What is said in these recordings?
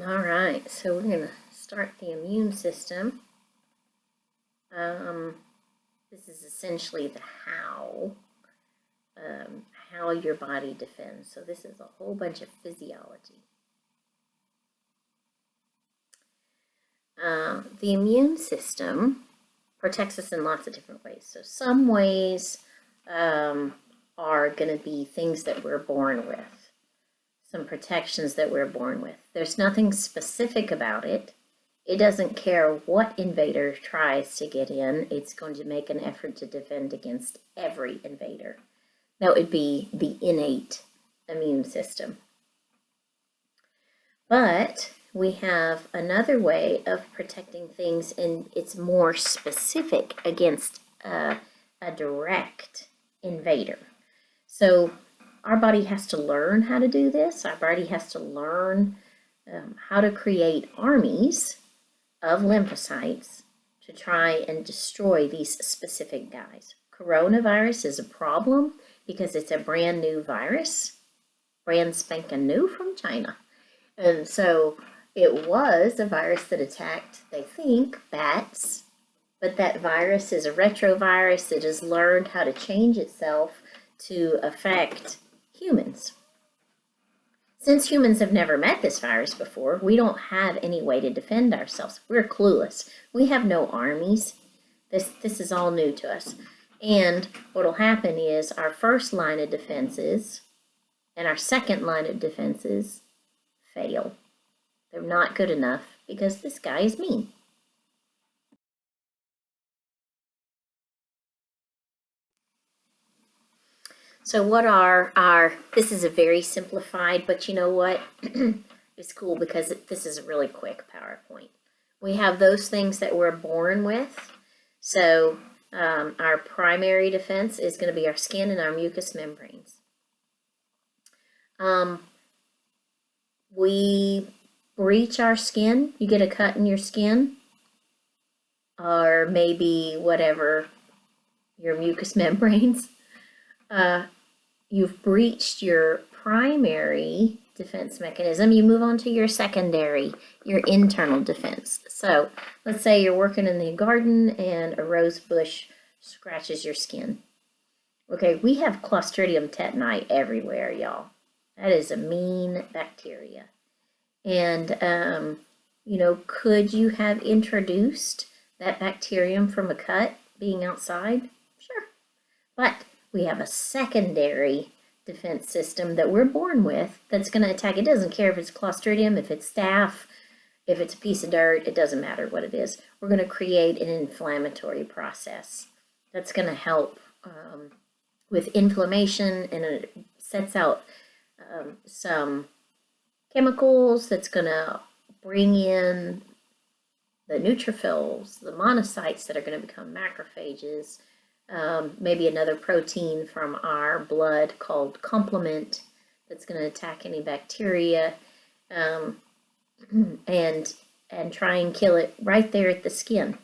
All right, so we're going to start the immune system. This is essentially the how your body defends. So this is a whole bunch of physiology. The immune system protects us in lots of different ways. So some ways are going to be things that we're born with, some protections that we're born with. There's nothing specific about it. It doesn't care what invader tries to get in. It's going to make an effort to defend against every invader. That would be the innate immune system. But we have another way of protecting things, and it's more specific against a direct invader. So our body has to learn how to do this. Our body has to learn how to create armies of lymphocytes to try and destroy these specific guys. Coronavirus is a problem because it's a brand new virus, brand spanking new from China. And so it was a virus that attacked, they think, bats, but that virus is a retrovirus that has learned how to change itself to affect humans. Since humans have never met this virus before, we don't have any way to defend ourselves. We're clueless. We have no armies. This is all new to us. And what will happen is our first line of defenses and our second line of defenses fail. They're not good enough because this guy is mean. So what are our, this is a very simplified, but you know what? It's cool because this is a really quick PowerPoint. We have those things that we're born with. So our primary defense is going to be our skin and our mucous membranes. We breach our skin. You get a cut in your skin, or maybe whatever, your mucous membranes. You've breached your primary defense mechanism. You move on to your secondary, your internal defense. So let's say you're working in the garden and a rose bush scratches your skin. Okay, we have Clostridium tetani everywhere, y'all. That is a mean bacteria. And, you know, could you have introduced that bacterium from a cut being outside? Sure. But we have a secondary defense system that we're born with that's going to attack. It doesn't care if it's Clostridium, if it's staph, if it's a piece of dirt, it doesn't matter what it is. We're going to create an inflammatory process that's going to help with inflammation, and it sets out some chemicals that's going to bring in the neutrophils, the monocytes that are going to become macrophages, maybe another protein from our blood called complement that's going to attack any bacteria, and try and kill it right there at the skin.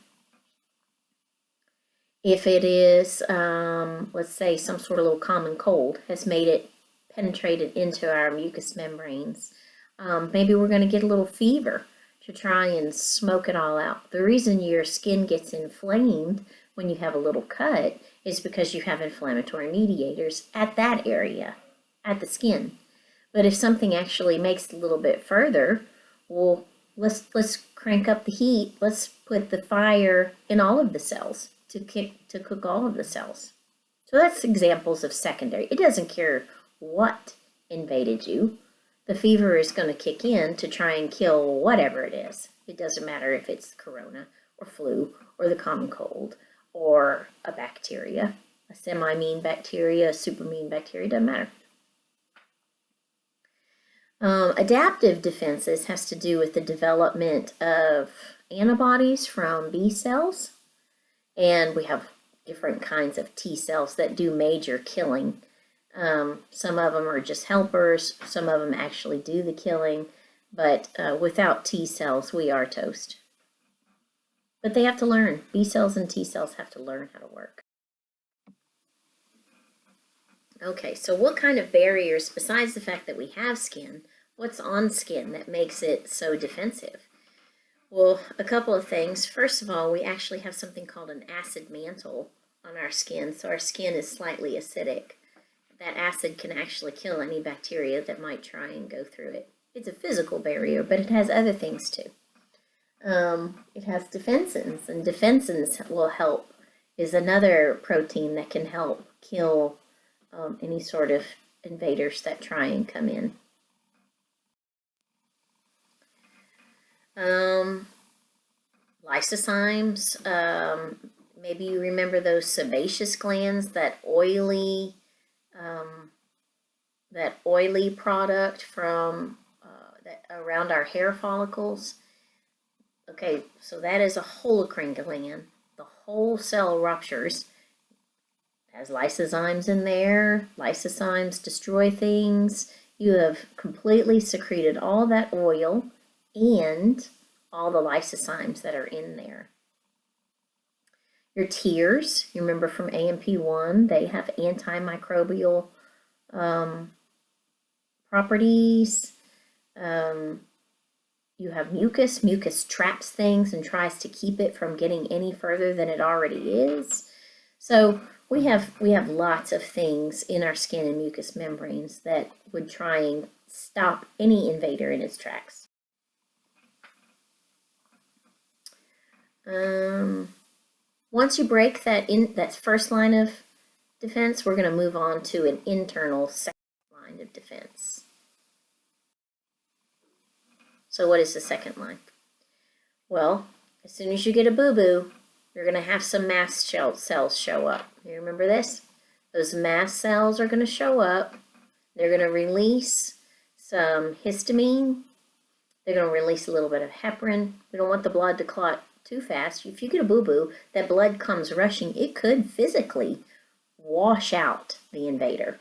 If it is, let's say, some sort of little common cold has made it penetrated into our mucous membranes, maybe we're going to get a little fever to try and smoke it all out. The reason your skin gets inflamed when you have a little cut is because you have inflammatory mediators at that area, at the skin. But if something actually makes it a little bit further, well, let's crank up the heat. Let's put the fire in all of the cells to cook all of the cells. So that's examples of secondary. It doesn't care what invaded you. The fever is going to kick in to try and kill whatever it is. It doesn't matter if it's corona or flu or the common cold or a bacteria, a semi-mean bacteria, a super mean bacteria, doesn't matter. Adaptive defenses has to do with the development of antibodies from B cells, and we have different kinds of T cells that do major killing. Some of them are just helpers, some of them actually do the killing, but without T cells, we are toast. But they have to learn. B cells and T cells have to learn how to work. Okay, so what kind of barriers, besides the fact that we have skin, What's on skin that makes it so defensive? Well, a couple of things. First of all, we actually have something called an acid mantle on our skin, so our skin is slightly acidic. That acid can actually kill any bacteria that might try and go through it. It's a physical barrier, but it has other things too. It has defensins, and defensins will help, is another protein that can help kill any sort of invaders that try and come in. Lysozymes, maybe you remember those sebaceous glands, that oily product from around our hair follicles. Okay, so that is a holocrine gland. The whole cell ruptures. It has lysozymes in there. Lysozymes destroy things. You have completely secreted all that oil and all the lysozymes that are in there. Your tears, you remember from AMP1, they have antimicrobial properties. You have mucus. Mucus traps things and tries to keep it from getting any further than it already is. So we have lots of things in our skin and mucous membranes that would try and stop any invader in its tracks. Once you break that first line of defense, we're going to move on to an internal second line of defense. So what is the second line? Well, as soon as you get a boo-boo, you're going to have some mast cells show up. You remember this? Those mast cells are going to show up. They're going to release some histamine. They're going to release a little bit of heparin. We don't want the blood to clot too fast. If you get a boo-boo, that blood comes rushing. It could physically wash out the invader.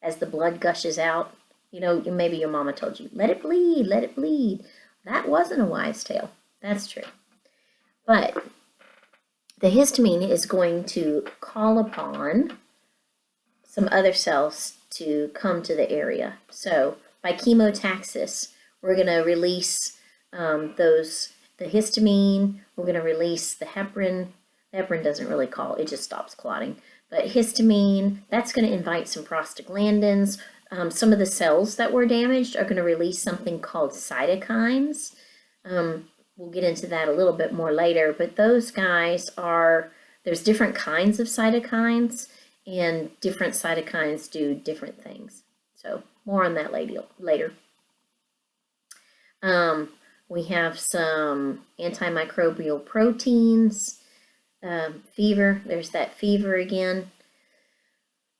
As the blood gushes out, you know, maybe your mama told you, let it bleed, let it bleed. That wasn't a wise tale. That's true. But the histamine is going to call upon some other cells to come to the area. So by chemotaxis, we're going to release the histamine, we're going to release the heparin. The heparin doesn't really call, it just stops clotting. But histamine, that's going to invite some prostaglandins. Some of the cells that were damaged are going to release something called cytokines. We'll get into that a little bit more later, but those guys there's different kinds of cytokines, and different cytokines do different things. So more on that later. We have some antimicrobial proteins, fever, there's that fever again.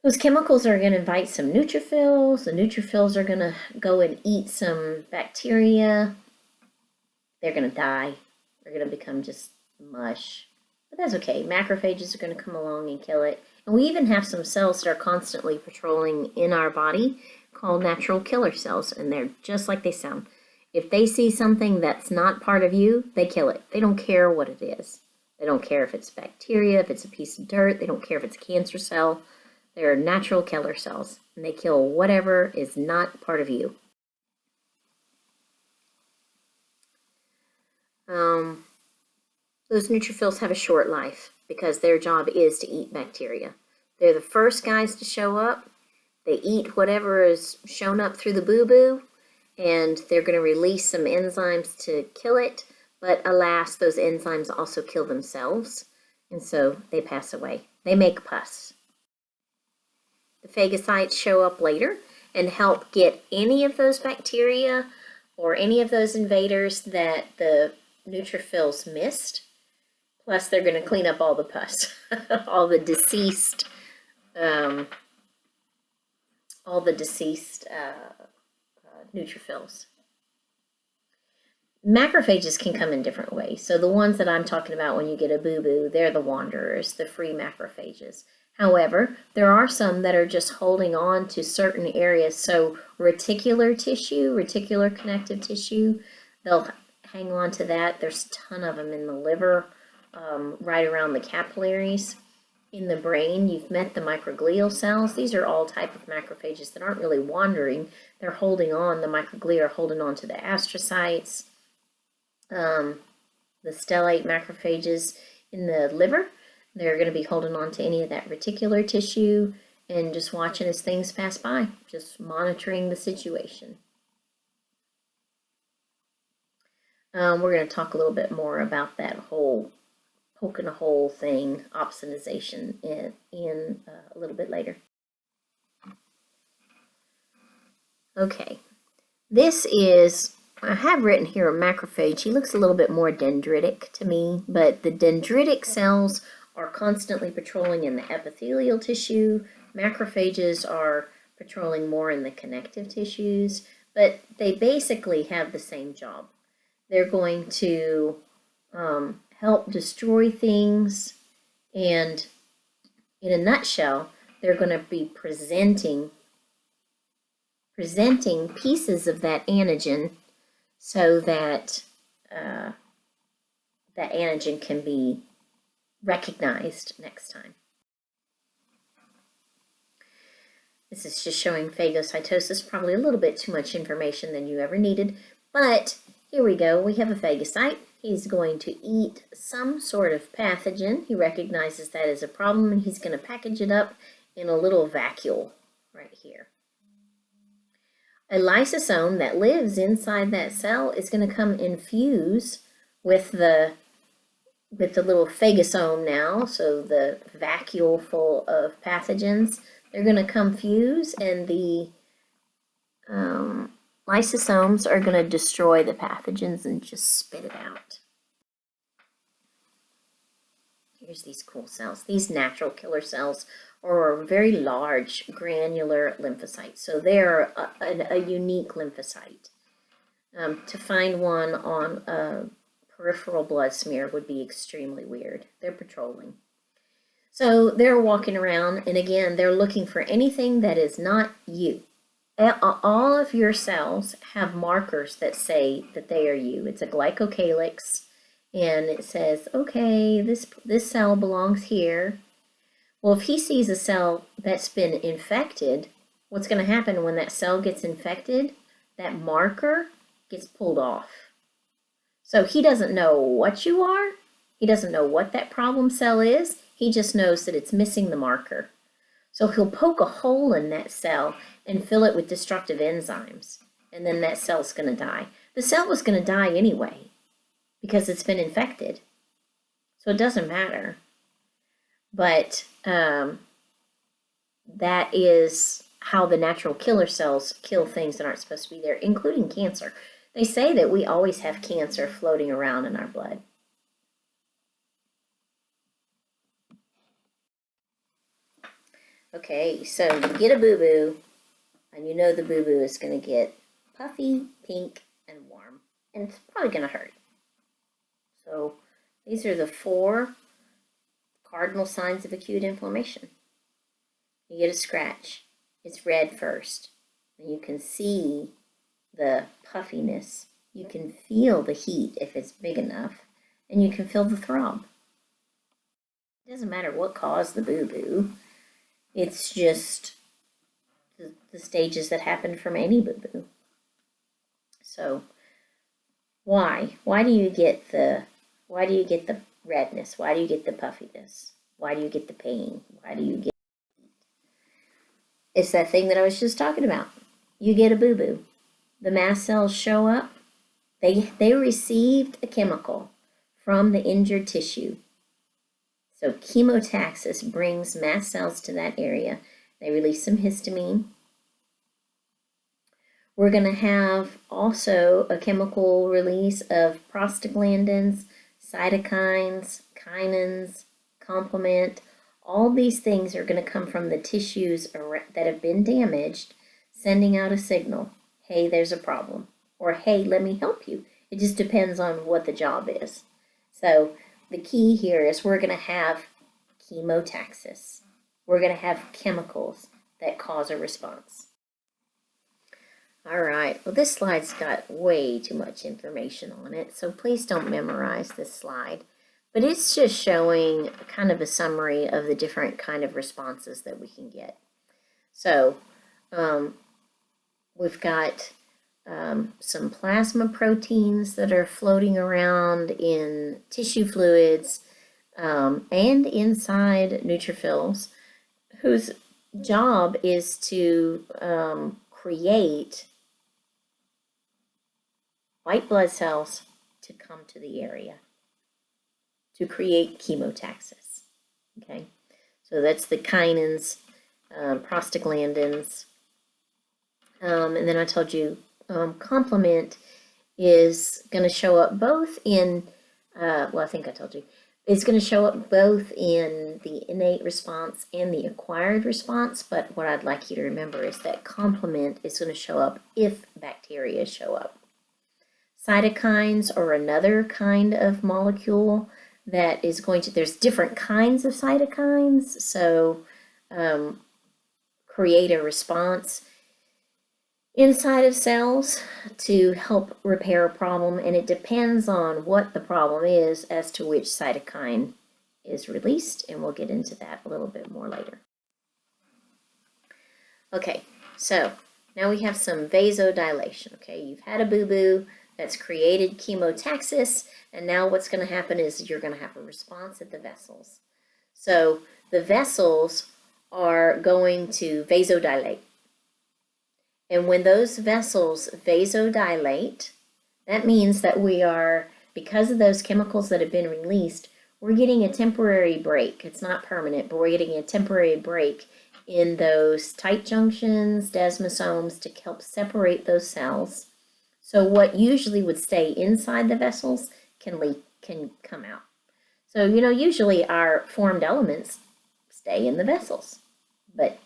Those chemicals are going to invite some neutrophils. The neutrophils are going to go and eat some bacteria. They're going to die. They're going to become just mush. But that's okay. Macrophages are going to come along and kill it. And we even have some cells that are constantly patrolling in our body called natural killer cells. And they're just like they sound. If they see something that's not part of you, they kill it. They don't care what it is. They don't care if it's bacteria, if it's a piece of dirt. They don't care if it's a cancer cell. They're natural killer cells, and they kill whatever is not part of you. Those neutrophils have a short life because their job is to eat bacteria. They're the first guys to show up. They eat whatever is shown up through the boo-boo, and they're going to release some enzymes to kill it. But alas, those enzymes also kill themselves, and so they pass away. They make pus. The phagocytes show up later and help get any of those bacteria or any of those invaders that the neutrophils missed. Plus, they're going to clean up all the pus, all the deceased neutrophils. Macrophages can come in different ways. So the ones that I'm talking about when you get a boo-boo, they're the wanderers, the free macrophages. However, there are some that are just holding on to certain areas. So reticular tissue, reticular connective tissue, they'll hang on to that. There's a ton of them in the liver, right around the capillaries. in the brain, you've met the microglial cells. These are all type of macrophages that aren't really wandering. They're holding on, the microglia are holding on to the astrocytes. The stellate macrophages in the liver, they're going to be holding on to any of that reticular tissue and just watching as things pass by, just monitoring the situation. We're going to talk a little bit more about that whole poking a hole thing, opsonization, in a little bit later. Okay, this is, I have written here a macrophage. He looks a little bit more dendritic to me, but the dendritic cells are constantly patrolling in the epithelial tissue. Macrophages are patrolling more in the connective tissues, but they basically have the same job. They're going to help destroy things, and in a nutshell, they're going to be presenting pieces of that antigen so that that antigen can be recognized next time. This is just showing phagocytosis, probably a little bit too much information than you ever needed, but here we go. We have a phagocyte. He's going to eat some sort of pathogen. He recognizes that as a problem, and he's going to package it up in a little vacuole right here. A lysosome that lives inside that cell is going to come infuse with the little phagosome now, so the vacuole full of pathogens. They're going to come fuse, and the lysosomes are going to destroy the pathogens and just spit it out. Here's these cool cells. These natural killer cells are very large granular lymphocytes. So they're a unique lymphocyte. To find one on a peripheral blood smear would be extremely weird. They're patrolling. So they're walking around, and again, they're looking for anything that is not you. All of your cells have markers that say that they are you. It's a glycocalyx, and it says, okay, this cell belongs here. Well, if he sees a cell that's been infected, what's going to happen when that cell gets infected? That marker gets pulled off. So he doesn't know what you are. He doesn't know what that problem cell is. He just knows that it's missing the marker. So he'll poke a hole in that cell and fill it with destructive enzymes, and then that cell's going to die. The cell was going to die anyway because it's been infected. So it doesn't matter. But that is how the natural killer cells kill things that aren't supposed to be there, including cancer. They say that we always have cancer floating around in our blood. Okay, so you get a boo-boo, and you know the boo-boo is going to get puffy, pink, and warm, and it's probably going to hurt. So these are the 4 cardinal signs of acute inflammation. You get a scratch. It's red first, and you can see the puffiness. You can feel the heat if it's big enough, and you can feel the throb. It doesn't matter what caused the boo-boo. It's just the stages that happen from any boo-boo. So why? Why do you get the redness? Why do you get the puffiness? Why do you get the pain? Why do you get the heat? It's that thing that I was just talking about. You get a boo-boo. The mast cells show up. They received a chemical from the injured tissue. So chemotaxis brings mast cells to that area. They release some histamine. We're going to have also a chemical release of prostaglandins, cytokines, kinins, complement. All these things are going to come from the tissues that have been damaged, sending out a signal. Hey, there's a problem. Or, hey, let me help you. It just depends on what the job is. So the key here is we're going to have chemotaxis. We're going to have chemicals that cause a response. All right, well, this slide's got way too much information on it, so please don't memorize this slide. but it's just showing kind of a summary of the different kind of responses that we can get. So we've got some plasma proteins that are floating around in tissue fluids and inside neutrophils, whose job is to create white blood cells to come to the area, to create chemotaxis. Okay, so that's the kinins, prostaglandins, and then I told you complement is going to show up both in, well, I think I told you, it's going to show up both in the innate response and the acquired response, but what I'd like you to remember is that complement is going to show up if bacteria show up. Cytokines are another kind of molecule that is going to, there's different kinds of cytokines, so create a response inside of cells to help repair a problem, and it depends on what the problem is as to which cytokine is released, and we'll get into that a little bit more later. Okay, so now we have some vasodilation. Okay, you've had a boo-boo that's created chemotaxis, and now what's going to happen is you're going to have a response at the vessels. So the vessels are going to vasodilate. And when those vessels vasodilate, that means that we are, because of those chemicals that have been released, we're getting a temporary break. It's not permanent, but we're getting a temporary break in those tight junctions, desmosomes, to help separate those cells. So what usually would stay inside the vessels can come out. So, you know, usually our formed elements stay in the vessels, but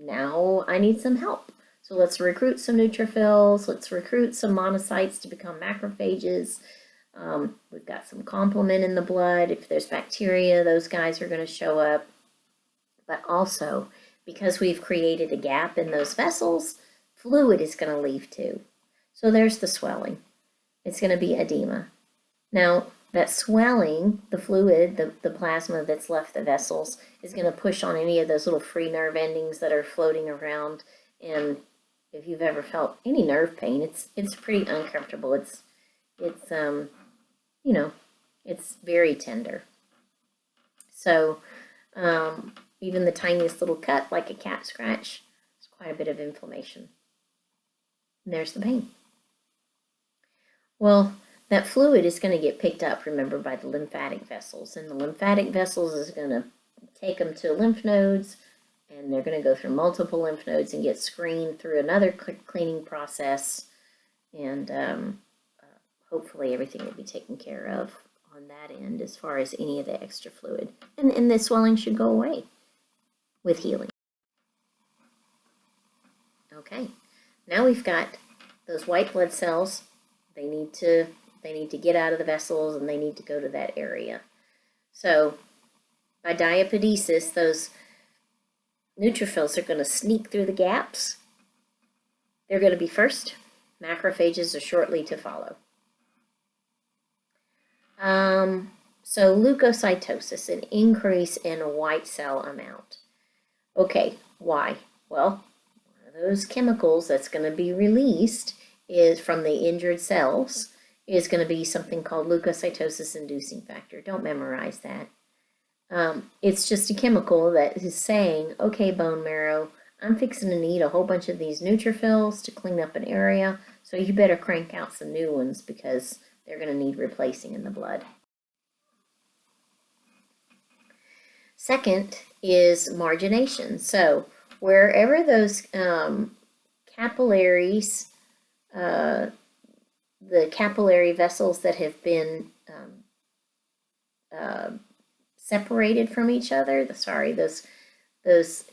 now I need some help. So let's recruit some neutrophils, let's recruit some monocytes to become macrophages. We've got some complement in the blood. If there's bacteria, those guys are going to show up. But also, because we've created a gap in those vessels, fluid is going to leave too. So there's the swelling. It's going to be edema. Now, that swelling, the fluid, the plasma that's left the vessels, is going to push on any of those little free nerve endings that are floating around. And if you've ever felt any nerve pain, it's pretty uncomfortable. It's you know, it's very tender. So even the tiniest little cut, like a cat scratch, is quite a bit of inflammation. And there's the pain. Well, that fluid is going to get picked up, remember, by the lymphatic vessels. And the lymphatic vessels is going to take them to lymph nodes, and they're going to go through multiple lymph nodes and get screened through another cleaning process. And hopefully everything will be taken care of on that end as far as any of the extra fluid. And the swelling should go away with healing. Okay, now we've got those white blood cells. They need to get out of the vessels, and they need to go to that area. So by diapedesis, those neutrophils are going to sneak through the gaps. They're going to be first. Macrophages are shortly to follow. So leukocytosis, an increase in white cell amount. Okay, why? Well, one of those chemicals that's going to be released is from the injured cells is going to be something called leukocytosis inducing factor. Don't memorize that. It's just a chemical that is saying, okay, bone marrow, I'm fixing to need a whole bunch of these neutrophils to clean up an area, so you better crank out some new ones because they're going to need replacing in the blood. Second is margination. So wherever those capillaries, the capillary vessels that have been separated from each other, those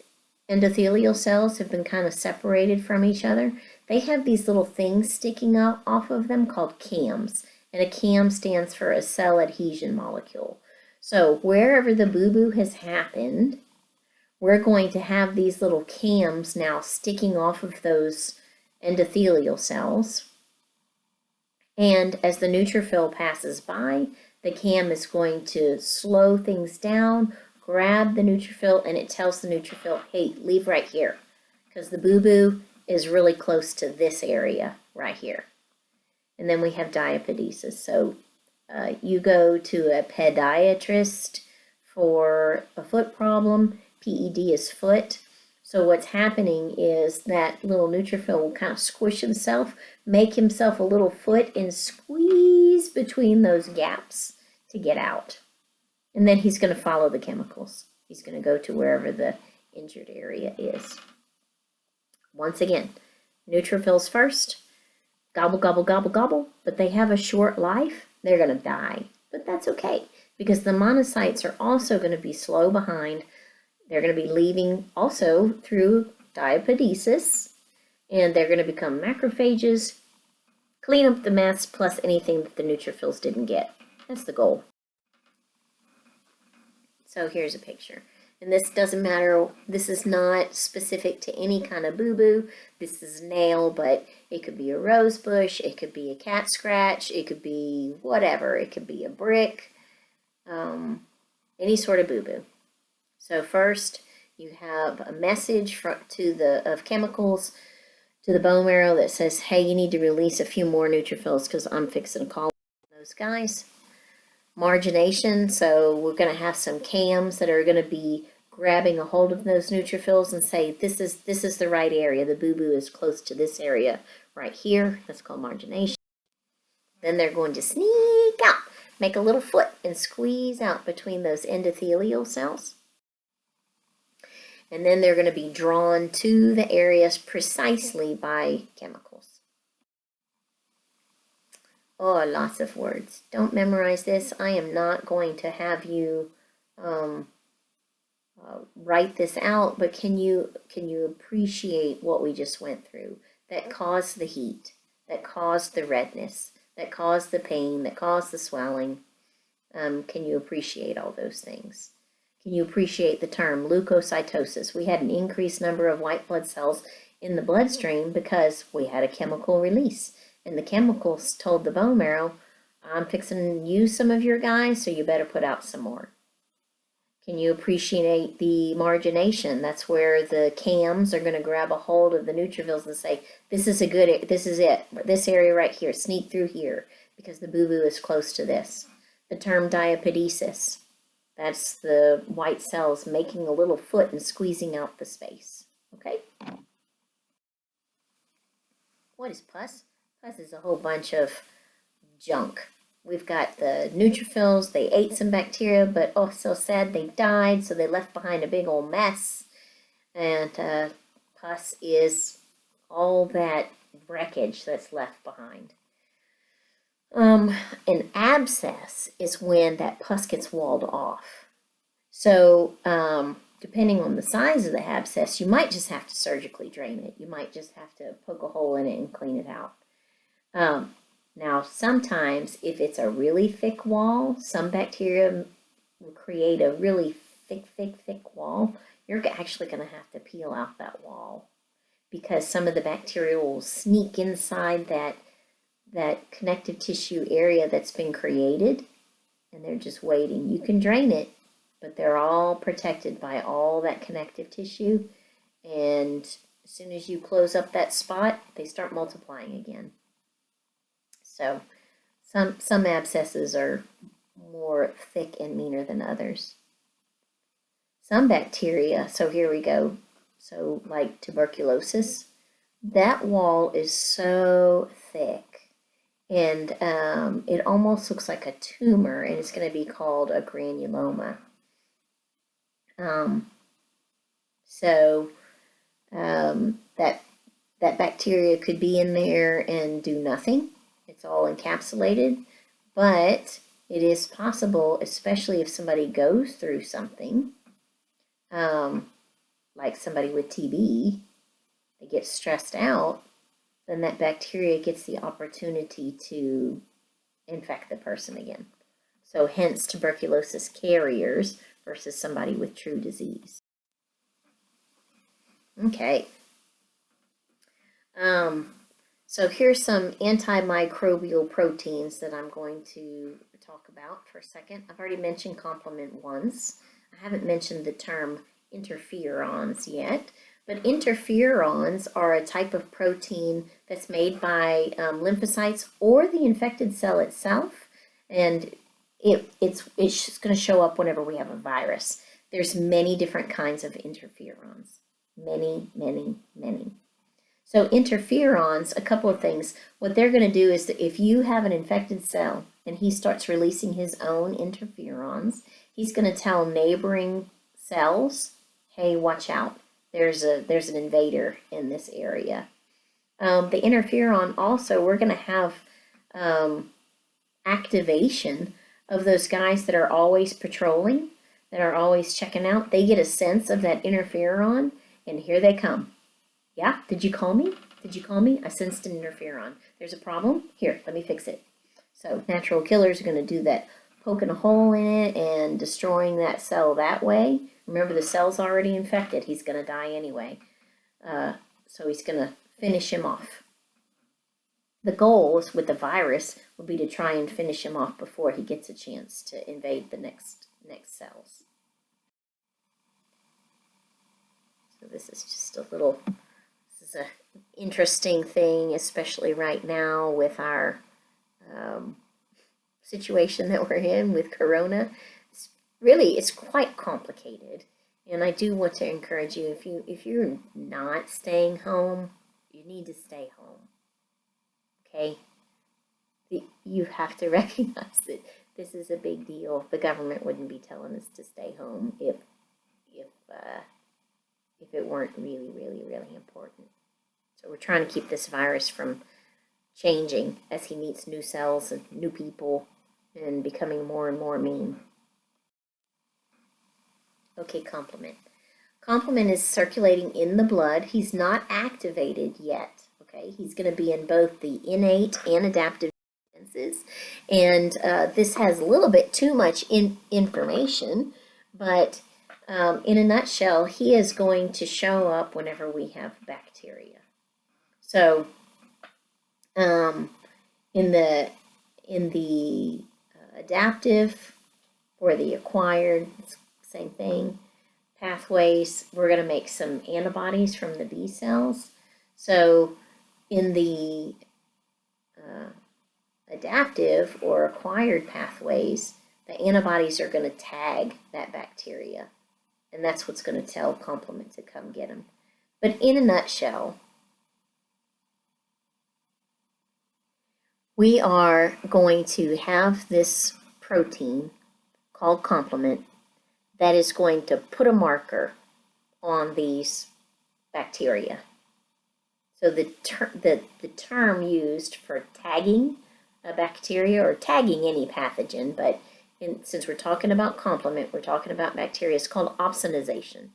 endothelial cells have been kind of separated from each other. They have these little things sticking up off of them called CAMs, and a CAM stands for a cell adhesion molecule. So wherever the boo-boo has happened, we're going to have these little CAMs now sticking off of those endothelial cells. And as the neutrophil passes by, the cam is going to slow things down, grab the neutrophil, and it tells the neutrophil, hey, leave right here, because the boo-boo is really close to this area right here. And then we have diapedesis. So you go to a pediatrist for a foot problem. PED is foot. So what's happening is that little neutrophil will kind of squish himself, make himself a little foot, and squeeze between those gaps to get out. And then he's going to follow the chemicals. He's going to go to wherever the injured area is. Once again, neutrophils first, gobble, gobble, gobble, gobble, but they have a short life. They're going to die, but that's okay, because the monocytes are also going to be slow behind. They're going to be leaving also through diapedesis, and they're going to become macrophages, clean up the mess, plus anything that the neutrophils didn't get. That's the goal. So here's a picture. And this doesn't matter, this is not specific to any kind of boo-boo. This is nail, but it could be a rose bush, it could be a cat scratch, it could be whatever, it could be a brick, any sort of boo-boo. So first, you have a message of chemicals to the bone marrow that says, hey, you need to release a few more neutrophils because I'm fixing to call those guys. Margination, so we're going to have some cams that are going to be grabbing a hold of those neutrophils and say, this is the right area. The boo-boo is close to this area right here. That's called margination. Then they're going to sneak out, make a little foot, and squeeze out between those endothelial cells. And then they're going to be drawn to the areas precisely by chemicals. Oh, lots of words. Don't memorize this. I am not going to have you write this out, but can you appreciate what we just went through that caused the heat, that caused the redness, that caused the pain, that caused the swelling? Can you appreciate all those things? Can you appreciate the term leukocytosis? We had an increased number of white blood cells in the bloodstream because we had a chemical release. And the chemicals told the bone marrow, I'm fixing to use some of your guys, so you better put out some more. Can you appreciate the margination? That's where the cams are going to grab a hold of the neutrophils and say, this is it, this area right here, sneak through here, because the boo-boo is close to this. The term diapedesis, that's the white cells making a little foot and squeezing out the space, okay? What is pus? Pus is a whole bunch of junk. We've got the neutrophils, they ate some bacteria, but oh, so sad, they died, so they left behind a big old mess. And pus is all that wreckage that's left behind. An abscess is when that pus gets walled off. So depending on the size of the abscess, you might just have to surgically drain it. You might just have to poke a hole in it and clean it out. Now, sometimes if it's a really thick wall, some bacteria will create a really thick wall. You're actually going to have to peel out that wall because some of the bacteria will sneak inside that connective tissue area that's been created, and they're just waiting. You can drain it, but they're all protected by all that connective tissue, and as soon as you close up that spot, they start multiplying again. So some abscesses are more thick and meaner than others. Some bacteria, so here we go, so like tuberculosis, that wall is so thick and it almost looks like a tumor, and it's going to be called a granuloma. That bacteria could be in there and do nothing. It's all encapsulated, but it is possible, especially if somebody goes through something, like somebody with TB, they get stressed out, then that bacteria gets the opportunity to infect the person again. So hence tuberculosis carriers versus somebody with true disease. Okay. So here's some antimicrobial proteins that I'm going to talk about for a second. I've already mentioned complement once. I haven't mentioned the term interferons yet, but interferons are a type of protein that's made by lymphocytes or the infected cell itself, and it's going to show up whenever we have a virus. There's many different kinds of interferons. Many, many, many. So interferons, a couple of things. What they're going to do is that if you have an infected cell and he starts releasing his own interferons, he's going to tell neighboring cells, hey, watch out. There's an invader in this area. The interferon also, we're going to have activation of those guys that are always patrolling, that are always checking out. They get a sense of that interferon, and here they come. Yeah, did you call me? Did you call me? I sensed an interferon. There's a problem? Here, let me fix it. So natural killers are going to do that, poking a hole in it and destroying that cell that way. Remember, the cell's already infected. He's going to die anyway. So he's going to finish him off. The goal with the virus would be to try and finish him off before he gets a chance to invade the next cells. So this is just this is an interesting thing, especially right now with our situation that we're in with Corona. It's quite complicated, and I do want to encourage you, if you're not staying home, you need to stay home. Okay, you have to recognize that this is a big deal. The government wouldn't be telling us to stay home if it weren't really, really, really important. So we're trying to keep this virus from changing as he meets new cells and new people and becoming more and more mean. Okay, complement. Complement is circulating in the blood. He's not activated yet. Okay, he's going to be in both the innate and adaptive defenses, and this has a little bit too much information, but in a nutshell, he is going to show up whenever we have bacteria. So in the adaptive or the acquired, same thing, pathways, we're going to make some antibodies from the B cells. So in the adaptive or acquired pathways, the antibodies are going to tag that bacteria, and that's what's going to tell complement to come get them. But in a nutshell, we are going to have this protein called complement that is going to put a marker on these bacteria. So the term used for tagging a bacteria or tagging any pathogen, but since we're talking about complement, we're talking about bacteria, it's called opsonization.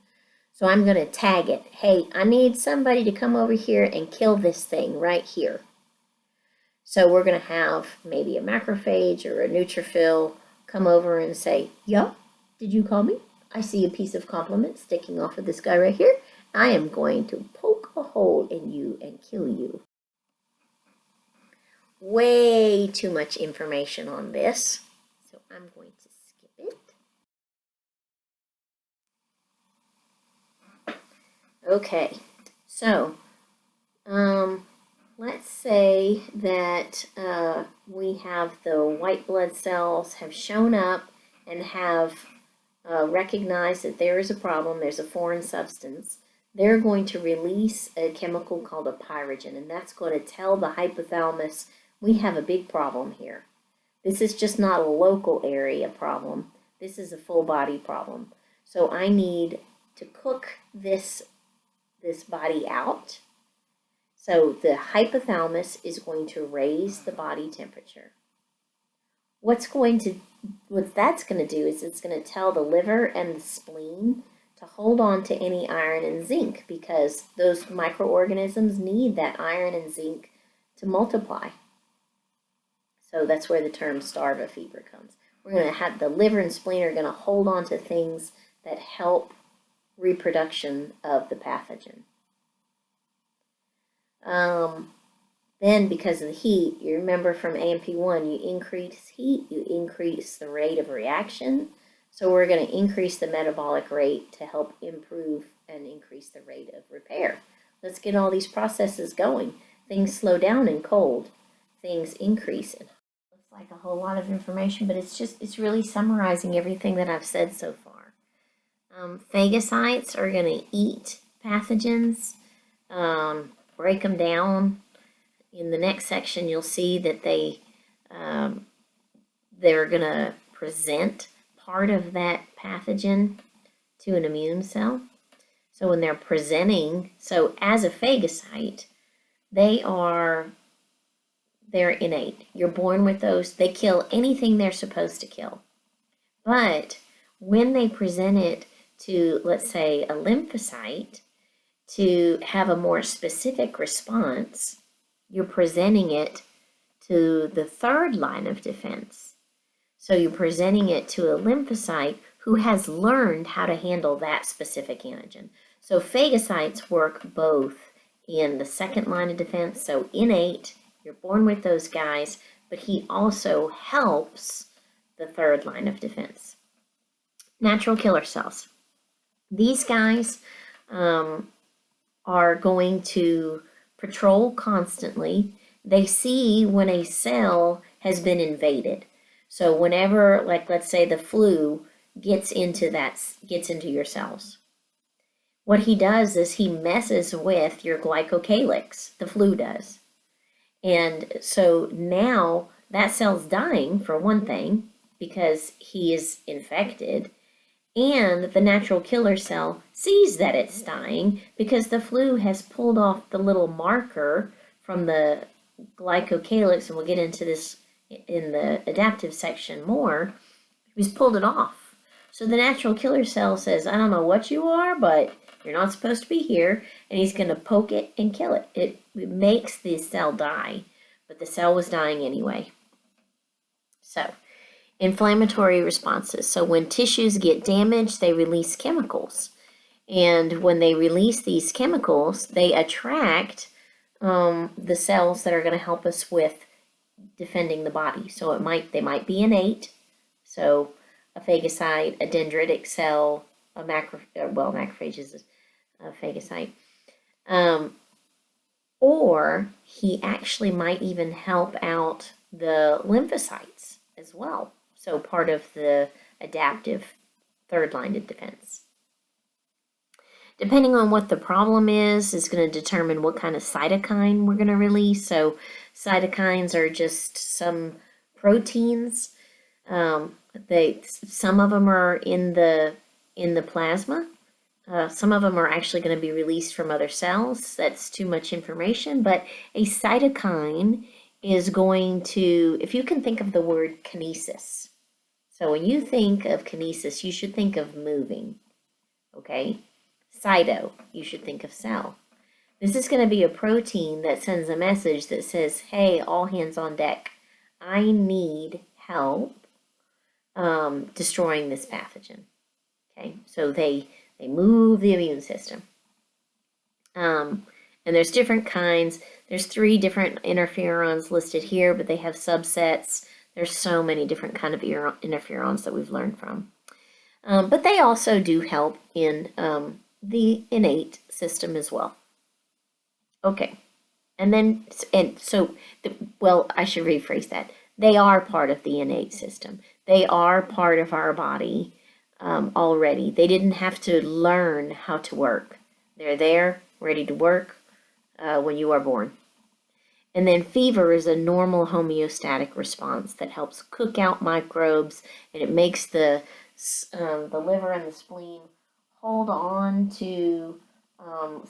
So I'm going to tag it. Hey, I need somebody to come over here and kill this thing right here. So we're going to have maybe a macrophage or a neutrophil come over and say, yeah, did you call me? I see a piece of complement sticking off of this guy right here. I am going to poke a hole in you and kill you. Way too much information on this, so I'm going to skip it. Okay, so let's say that we have the white blood cells have shown up and have recognized that there is a problem, there's a foreign substance. They're going to release a chemical called a pyrogen, and that's going to tell the hypothalamus, we have a big problem here. This is just not a local area problem. This is a full body problem. So I need to cook this body out. So the hypothalamus is going to raise the body temperature. What that's going to do is it's going to tell the liver and the spleen to hold on to any iron and zinc, because those microorganisms need that iron and zinc to multiply. So that's where the term starva fever comes. We're going to have the liver and spleen are going to hold on to things that help reproduction of the pathogen. Then because of the heat, you remember from AMP1, you increase heat, you increase the rate of reaction. So we're going to increase the metabolic rate to help improve and increase the rate of repair. Let's get all these processes going. Things slow down in cold. Things increase in hot. Looks like a whole lot of information, but it's really summarizing everything that I've said so far. Phagocytes are going to eat pathogens, break them down. In the next section, you'll see that they're going to present part of that pathogen to an immune cell. So when they're presenting, so as a phagocyte, they're innate. You're born with those. They kill anything they're supposed to kill. But when they present it to, let's say, a lymphocyte to have a more specific response, you're presenting it to the third line of defense. So you're presenting it to a lymphocyte who has learned how to handle that specific antigen. So phagocytes work both in the second line of defense, so innate, you're born with those guys, but he also helps the third line of defense. Natural killer cells. These guys are going to patrol constantly. They see when a cell has been invaded. So whenever, like, let's say the flu gets into your cells, what he does is he messes with your glycocalyx, the flu does. And so now that cell's dying, for one thing, because he is infected, and the natural killer cell sees that it's dying because the flu has pulled off the little marker from the glycocalyx, and we'll get into this in the adaptive section more. He's pulled it off. So the natural killer cell says, I don't know what you are, but you're not supposed to be here, and he's going to poke it and kill it. It makes the cell die, but the cell was dying anyway. So, inflammatory responses. So when tissues get damaged, they release chemicals. And when they release these chemicals, they attract the cells that are going to help us with defending the body. So they might be innate. So a phagocyte, a dendritic cell, macrophage is a phagocyte. Or he actually might even help out the lymphocytes as well. So part of the adaptive third line of defense. Depending on what the problem is going to determine what kind of cytokine we're going to release. So cytokines are just some proteins. Some of them are in the plasma. Some of them are actually going to be released from other cells. That's too much information. But a cytokine is going to, if you can think of the word kinesis. So when you think of kinesis, you should think of moving. Okay? Cyto, you should think of cell. This is going to be a protein that sends a message that says, hey, all hands on deck. I need help destroying this pathogen. Okay, so they move the immune system. And there's different kinds. There's 3 different interferons listed here, but they have subsets. There's so many different kind of interferons that we've learned from. But they also do help in the innate system as well. Okay, I should rephrase that. They are part of the innate system. They are part of our body already. They didn't have to learn how to work. They're there, ready to work when you are born. And then fever is a normal homeostatic response that helps cook out microbes, and it makes the liver and the spleen hold on to,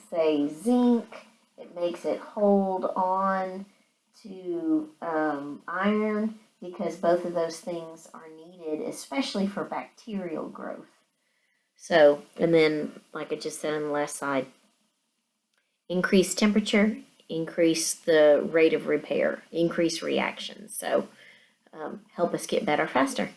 say, zinc. It makes it hold on to iron, because both of those things are needed, especially for bacterial growth. So, and then, like I just said on the last slide, increase temperature, increase the rate of repair, increase reaction. So, help us get better faster.